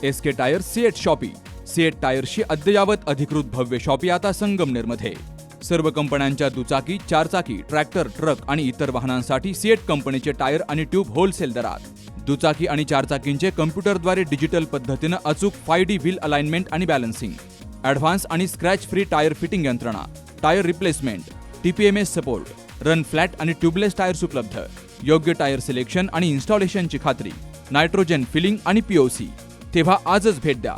SK tyre CEAT shoppe. CEAT टायर्सची अद्ययावत अधिकृत भव्य शॉपी आता संगमनेरमध्ये. सर्व कंपन्यांच्या दुचाकी, चारचाकी, ट्रॅक्टर, ट्रक आणि इतर वाहनांसाठी सिएट कंपनीचे टायर आणि ट्यूब होलसेल दरात. दुचाकी आणि चारचाकींचे कम्प्युटरद्वारे डिजिटल पद्धतीनं अचूक 5D व्हील अलाइनमेंट आणि बॅलन्सिंग, ॲडव्हान्स आणि स्क्रॅच फ्री टायर फिटिंग यंत्रणा, tyre replacement, TPMS support, run flat आणि ट्यूबलेस टायर्स उपलब्ध. योग्य टायर सिलेक्शन आणि इन्स्टॉलेशनची खात्री, नायट्रोजन फिलिंग आणि POC. तेव्हा आजच भेट द्या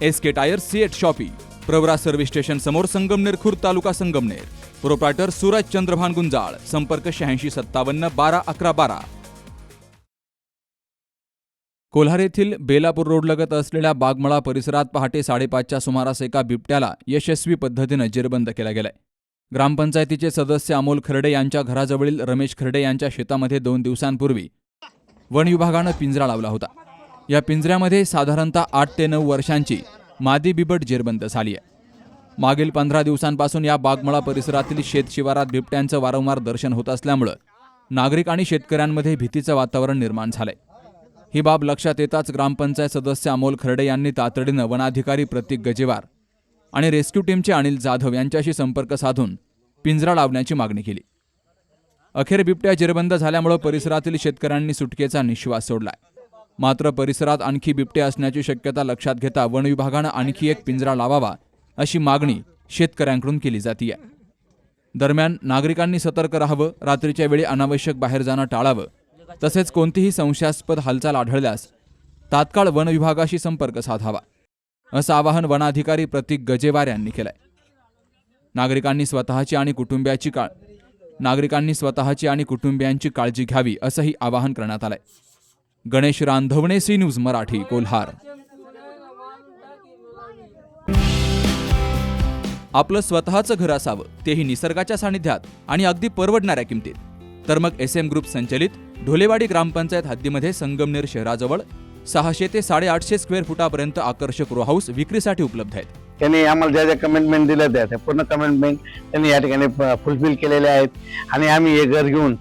SK tyre CEAT shoppe, Pravara service station समोर, संगमनेर खुर्द, तालुका संगमनेर. प्रोप्रायटर सूरज चंद्रभान गुंजाळ. संपर्क 8657 12 11 12. कोल्हार येथील बेलापूर रोडलगत असलेल्या बागमळा परिसरात पहाटे 5:30च्या सुमारास एका बिबट्याला यशस्वी पद्धतीनं जेरबंद केला गेलाय. ग्रामपंचायतीचे सदस्य अमोल खर्डे यांच्या घराजवळील रमेश खर्डे यांच्या शेतामध्ये 2 दिवसांपूर्वी वन विभागानं पिंजरा लावला होता. या पिंजऱ्यामध्ये साधारणतः 8 ते 9 वर्षांची मादी बिबट जेरबंद झाली आहे. मागील 15 दिवसांपासून या बागमळा परिसरातील शेत शिवारात बिबट्यांचं वारंवार दर्शन होत असल्यामुळे नागरिक आणि शेतकऱ्यांमध्ये भीतीचं वातावरण निर्माण झालंय. ही बाब लक्षात येताच ग्रामपंचायत सदस्य अमोल खर्डे यांनी तातडीनं वनाधिकारी प्रतीक गजेवार आणि रेस्क्यू टीमचे अनिल जाधव यांच्याशी संपर्क साधून पिंजरा लावण्याची मागणी केली. अखेर बिबट्या जेरबंद झाल्यामुळे परिसरातील शेतकऱ्यांनी सुटकेचा निश्वास सोडलाय. मात्र परिसरात आणखी बिबटे असण्याची शक्यता लक्षात घेता वन विभागानं आणखी एक पिंजरा लावावा अशी मागणी शेतकऱ्यांकडून केली जाते. दरम्यान नागरिकांनी सतर्क राहावं, रात्रीच्या वेळी अनावश्यक बाहेर जाणं टाळावं, तसेच कोणतीही संशयास्पद हालचाल आढळल्यास तात्काळ वन विभागाशी संपर्क साधावा, असं आवाहन वनाधिकारी प्रतीक गजेवार यांनी केलंय. नागरिकांनी स्वतःची आणि कुटुंबियांची काळजी घ्यावी असंही आवाहन करण्यात आलंय. Ganesh Randhawane, C news Marathi, Kolhar. आपलं स्वतःचं घर असावं, तेही निसर्गाच्या सानिध्यात आणि अगदी परवडणाऱ्या किमतीत. तर मग SM ग्रुप संचलित ढोलेवाडी ग्रामपंचायत हद्दीमध्ये संगमनेर शहराजवळ 600 ते 850 स्क्वेअर फुटापर्यंत आकर्षक रो हाऊस विक्रीसाठी उपलब्ध आहेत. त्यांनी आम्हाला ज्या ज्या कमिटमेंट दिल्या त्या पूर्ण कमिटमेंट त्यांनी या ठिकाणी फुलफिल केलेले आहेत आणि आम्ही हे घर घेऊन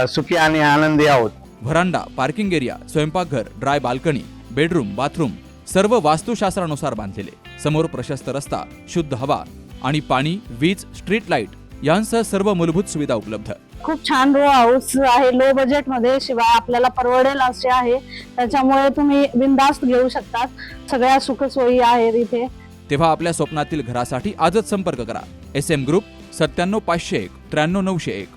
सुखी आणि आनंदी आहोत. व्हरांडा, पार्किंग एरिया, स्वयंपाकघर, ड्राय बाल्कनी, बेडरूम, बाथरूम सर्व वास्तुशास्त्रानुसार बांधलेले. समोर प्रशस्त रस्ता, शुद्ध हवा आणि पाणी, वीज, स्ट्रीट लाईट यांसह सर्व मूलभूत सुविधा उपलब्ध. खूप छान रो हाऊस आहे, लो बजेट मध्ये, शिवाय आपल्याला परवडेल असे आहे. त्याच्यामुळे तुम्ही बिनधास्त घेऊ शकता. सगळ्या सुखसोयी आहेत इथे. तेव्हा आपल्या स्वप्नातील घरासाठी आजच संपर्क करा. SM group 97 501 93 901.